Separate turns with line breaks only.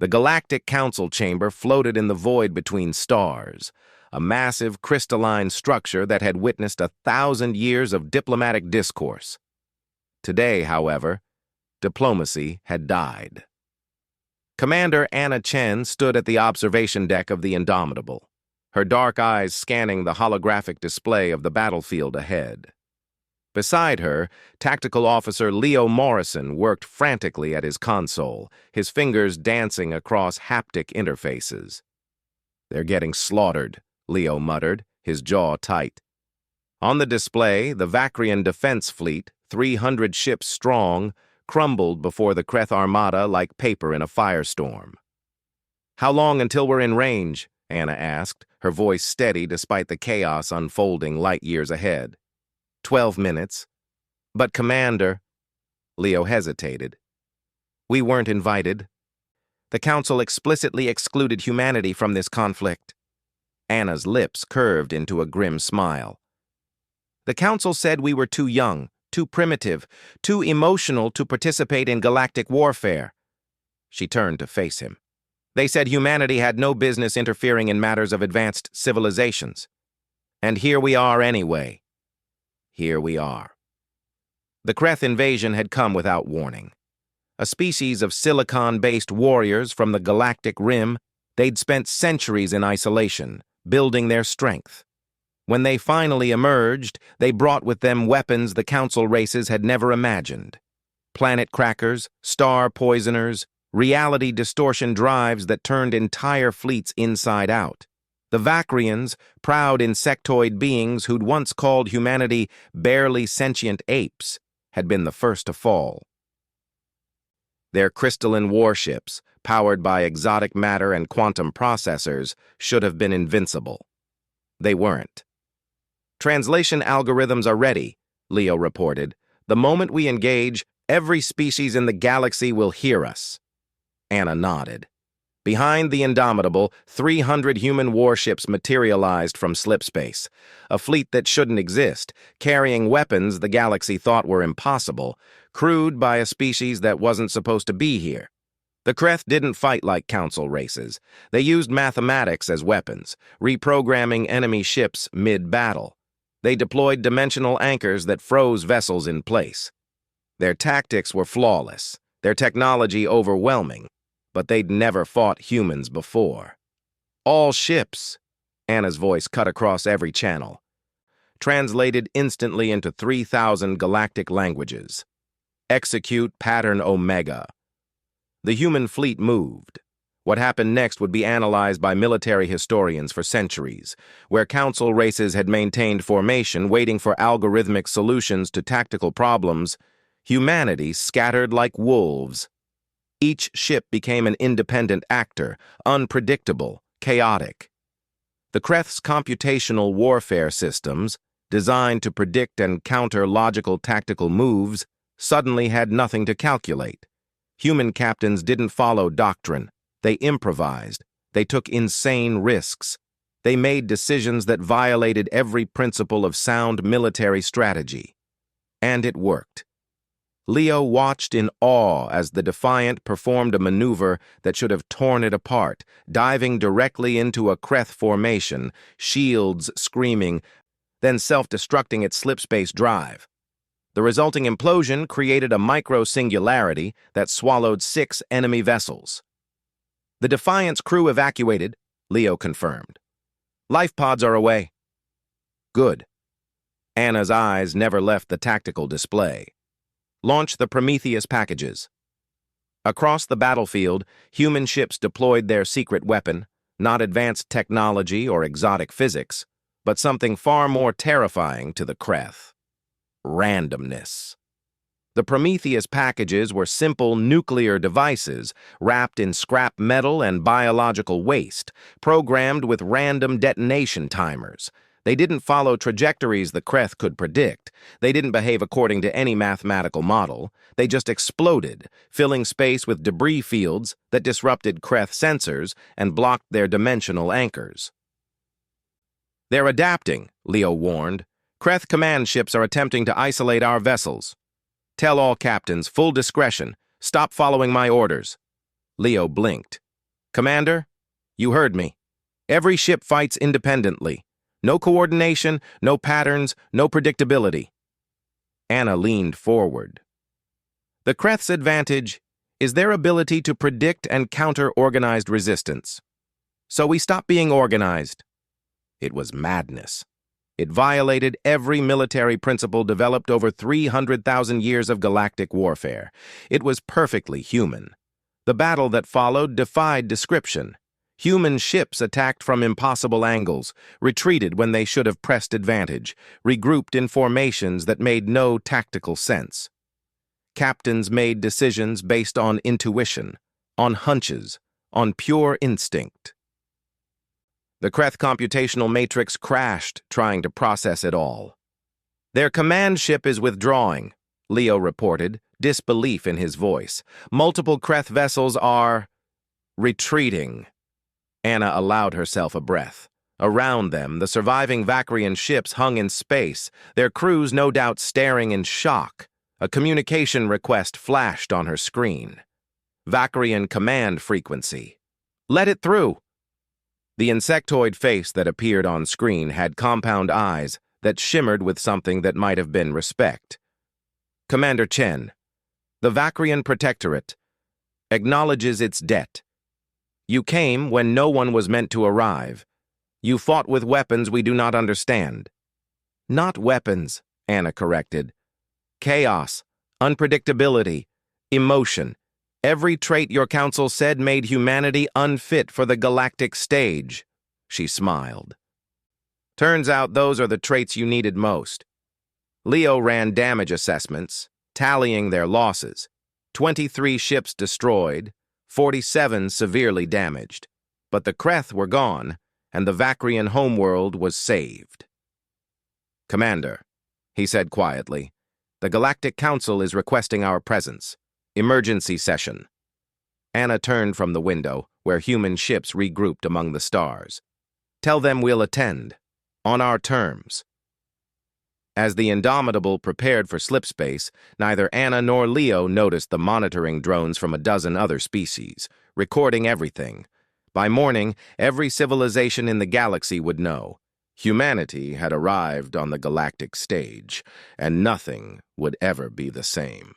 The Galactic Council chamber floated in the void between stars, a massive crystalline structure that had witnessed 1,000 years of diplomatic discourse. Today, however, diplomacy had died. Commander Anna Chen stood at the observation deck of the Indomitable, her dark eyes scanning the holographic display of the battlefield ahead. Beside her, Tactical Officer Leo Morrison worked frantically at his console, his fingers dancing across haptic interfaces. "They're getting slaughtered," Leo muttered, his jaw tight. On the display, the Vacrian defense fleet, 300 ships strong, crumbled before the Kreth armada like paper in a firestorm. "How long until we're in range?" Anna asked, her voice steady despite the chaos unfolding light years ahead. 12 minutes. "But, Commander," Leo hesitated. "We weren't invited. The Council explicitly excluded humanity from this conflict." Anna's lips curved into a grim smile. "The Council said we were too young, too primitive, too emotional to participate in galactic warfare." She turned to face him. "They said humanity had no business interfering in matters of advanced civilizations. And here we are anyway. Here we are." The Kreth invasion had come without warning. A species of silicon-based warriors from the galactic rim, they'd spent centuries in isolation, building their strength. When they finally emerged, they brought with them weapons the Council races had never imagined. Planet crackers, star poisoners, reality distortion drives that turned entire fleets inside out. The Vacrians, proud insectoid beings who'd once called humanity barely sentient apes, had been the first to fall. Their crystalline warships, powered by exotic matter and quantum processors, should have been invincible. They weren't. "Translation algorithms are ready," Leo reported. "The moment we engage, every species in the galaxy will hear us." Anna nodded. Behind the Indomitable, 300 human warships materialized from slipspace, a fleet that shouldn't exist, carrying weapons the galaxy thought were impossible, crewed by a species that wasn't supposed to be here. The Kreth didn't fight like Council races. They used mathematics as weapons, reprogramming enemy ships mid-battle. They deployed dimensional anchors that froze vessels in place. Their tactics were flawless, their technology overwhelming, but they'd never fought humans before. "All ships," Anna's voice cut across every channel, translated instantly into 3,000 galactic languages. "Execute Pattern Omega." The human fleet moved. What happened next would be analyzed by military historians for centuries, where Council races had maintained formation waiting for algorithmic solutions to tactical problems. Humanity scattered like wolves. Each ship became an independent actor, unpredictable, chaotic. The Kreth's computational warfare systems, designed to predict and counter logical tactical moves, suddenly had nothing to calculate. Human captains didn't follow doctrine. They improvised. They took insane risks. They made decisions that violated every principle of sound military strategy. And it worked. Leo watched in awe as the Defiant performed a maneuver that should have torn it apart, diving directly into a Kreth formation, shields screaming, then self-destructing its slipspace drive. The resulting implosion created a micro-singularity that swallowed 6 enemy vessels. "The Defiant's crew evacuated," Leo confirmed. "Life pods are away." "Good." Anna's eyes never left the tactical display. "Launch the Prometheus packages." Across the battlefield, human ships deployed their secret weapon, not advanced technology or exotic physics, but something far more terrifying to the Kreth: randomness. The Prometheus packages were simple nuclear devices wrapped in scrap metal and biological waste, programmed with random detonation timers. They didn't follow trajectories the Kreth could predict. They didn't behave according to any mathematical model. They just exploded, filling space with debris fields that disrupted Kreth sensors and blocked their dimensional anchors. "They're adapting," Leo warned. "Kreth command ships are attempting to isolate our vessels. Tell all captains, full discretion. Stop following my orders." Leo blinked. Commander, you heard me. Every ship fights independently. No coordination, no patterns, no predictability. Anna leaned forward. The Kreth's advantage is their ability to predict and counter organized resistance. So we stopped being organized. It was madness. It violated every military principle developed over 300,000 years of galactic warfare. It was perfectly human. The battle that followed defied description. Human ships attacked from impossible angles, retreated when they should have pressed advantage, regrouped in formations that made no tactical sense. Captains made decisions based on intuition, on hunches, on pure instinct. The Kreth computational matrix crashed trying to process it all. Their command ship is withdrawing, Leo reported, disbelief in his voice. Multiple Kreth vessels are retreating. Anna allowed herself a breath. Around them, the surviving Vakrian ships hung in space, their crews no doubt staring in shock. A communication request flashed on her screen. Vakrian command frequency. Let it through. The insectoid face that appeared on screen had compound eyes that shimmered with something that might have been respect. Commander Chen, the Vakrian Protectorate acknowledges its debt. You came when no one was meant to arrive. You fought with weapons we do not understand. Not weapons, Anna corrected. Chaos, unpredictability, emotion. Every trait your council said made humanity unfit for the galactic stage. She smiled. Turns out those are the traits you needed most. Leo ran damage assessments, tallying their losses. 23 ships destroyed, 47 severely damaged. But the Kreth were gone, and the Vakrian homeworld was saved. Commander, he said quietly, the Galactic Council is requesting our presence. Emergency session. Anna turned from the window, where human ships regrouped among the stars. Tell them we'll attend. On our terms. As the Indomitable prepared for slipspace, neither Anna nor Leo noticed the monitoring drones from a dozen other species, recording everything. By morning, every civilization in the galaxy would know. Humanity had arrived on the galactic stage, and nothing would ever be the same.